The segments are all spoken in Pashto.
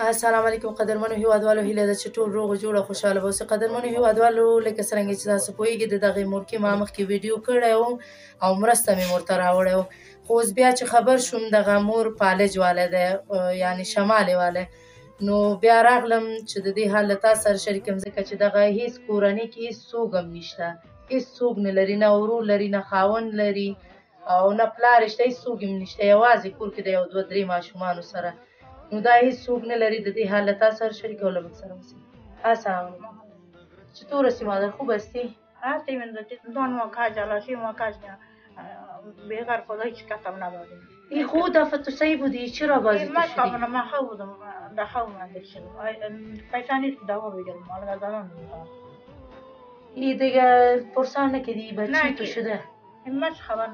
السلام علیکم قدرمنو هیوادوالو، هیله ده چې ټول روغ جوړ او خوشحاله به اوسئ. قدرمنو هیوادوالو، لکه څرنګه چې تاسو پوهیږئ د دغې مورکې ما مخکې ویډیو کړی و او مرسته مې ورته راوړی و، خو اوس بیا چې خبر شوم دغه مور پالج والی دی، یعنې شمالې والی، نو بیا راغلم چې د دې حال له تاسو سره شریک کړم، ځکه چې دغه هېڅ کورنۍ کې هېڅ څوک هم نشته، هېڅ څوک نه لري، نه ورور لري، نه خاوند لري او نه پلار یې شته، هېڅ څوک هم نشته، یوازې کور کې د یو دوه درې ماشومانو سره. نو دا هیڅ څوک نه لري، د دې حال له تا سره شریک او له موږ سره اوسئ. السلام علیکم. چطور هستی مادر، خوب هستی؟ هستی من دون وکاج علاشی وکاج بیغر خدا هیچ کتم نداریم. این خود دفتوسی بودی؟ چرا بازی تو شدی؟ من خواه بودم در خواه منده شدم پیشانی دوا بگیرم مال زدن میگم. این دیگه پرسان نکردی بچی تو شده؟ من خبر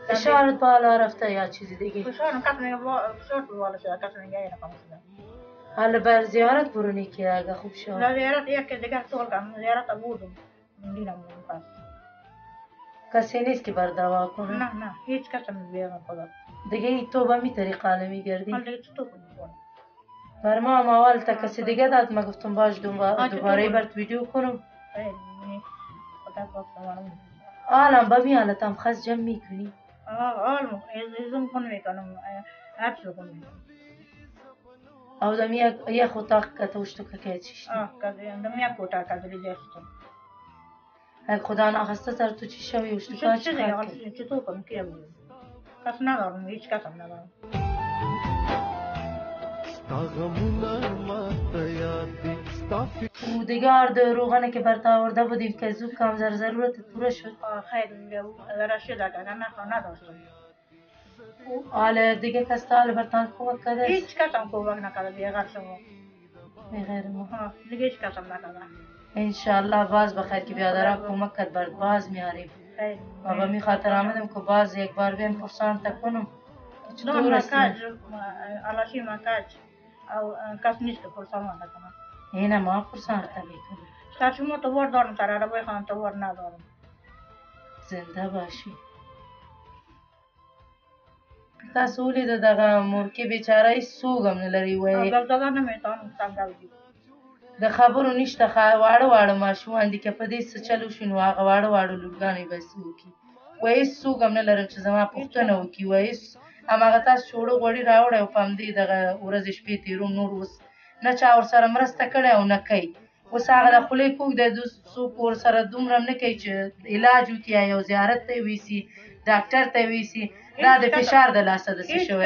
فشارت بالا رفته یا چیزی دیگه؟ فشارم فشار بالا شده کسی نگه رقم شده. حالا بر زیارت برو نیکی اگه خوب شد. لا زیارت یک دیگه سوال کنم زیارت بودم دیدم پس. کسی نیست که بر دوا کنه؟ نه هیچ کسی نمیگه خدا. دیگه این تو به می طریقه حالا میگردی؟ حالا دیگه چطور کنم؟ بر ما هم اول تا کسی دیگه داد، ما گفتم باش دوباره برات ویدیو کنم. خدا بخدا. حالا ببین حالت هم خاص جمع میکنی؟ حالا ازم کن میکنم هر چیز کن میکنم. او دم یک اتاق که توشتو که چیشتی؟ دم یک اتاق که دلی جستم. اگه خدا نخواسته سر تو چی شوی اوشتو که چی خواهد کرد؟ چطور کنم که بودم؟ کس ندارم، هیچ کس هم ندارم. او دیگر روغنه که برات آورده بودیم که زود کم ضرورت پوره شد. خیلی میگه ذره شده اگر نه نداشتم. حالا دیگه کس تا حالا برتان کمک کرده؟ هیچ کس هم کمک نکرده بیغیر شما. بغیر ما؟ دیگه هیچ کس هم نکرده. انشالله باز بخیر که بیادرها کمک کرد برات باز میاریم. و به می خاطر آمدم که باز یک بار بیم پرسان تکنم چطور هستی؟ علاشی مکاج او کس نیست که پرسان نکنم. اینه ما پرسان رتا بیکنم. سر شما توار دارم سر عربای خانم توار ندارم. زنده باشی. تاسو ولیده دغه مورکې بیچاره هېڅ څوک هم نه لري، وایي ګلزده نمیتونم څنګه وي د خبرو نشته، واړه ماشومان دي، که په دې څه چل وشي نو هغه واړه لورګانې به څه وکړي، وایي هېڅ څوک هم نه لرم چې زما پوښتنه وکړي، وایي هماغه تاسو چې اوړه غوړي راوړی او په همدې دغه ورځې شپې تېروم، نور اوس نه چا ورسره مرسته کړې او نه کوي. اوس هغه د خولې کوږ دی، څوک ورسره دومره نه کوي چې علاج وکړي یا یو زیارت ته یې ویسي، ډاکټر ته یې ویسي. دا د فشار د لاسه داسې شوی،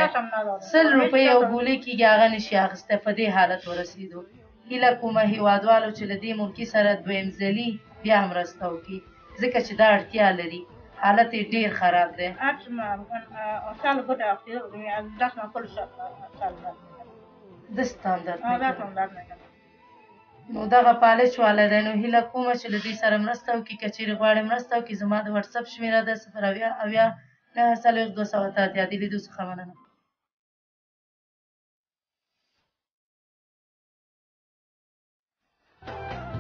100 روپۍ یو ګولۍ کېږي هغه نشي اخیستی، په دې حالت ورسېدو. هیله کومه هېوادوالو چې له دې مورکې سره دویم ځلي بیا مرسته وکړي، ځکه چې دا اړتیا لري، حالت یې ډېر خراب دی. دستان درد میکنه. نو دغه پالچ والی دی، نو هیله کومه چې له دې سره مرسته وکړي، که چېرې غواړې مرسته وکړي، زما د وټساپ شمېره ده 080 9 4 2 7 د لیدو څخه مننه.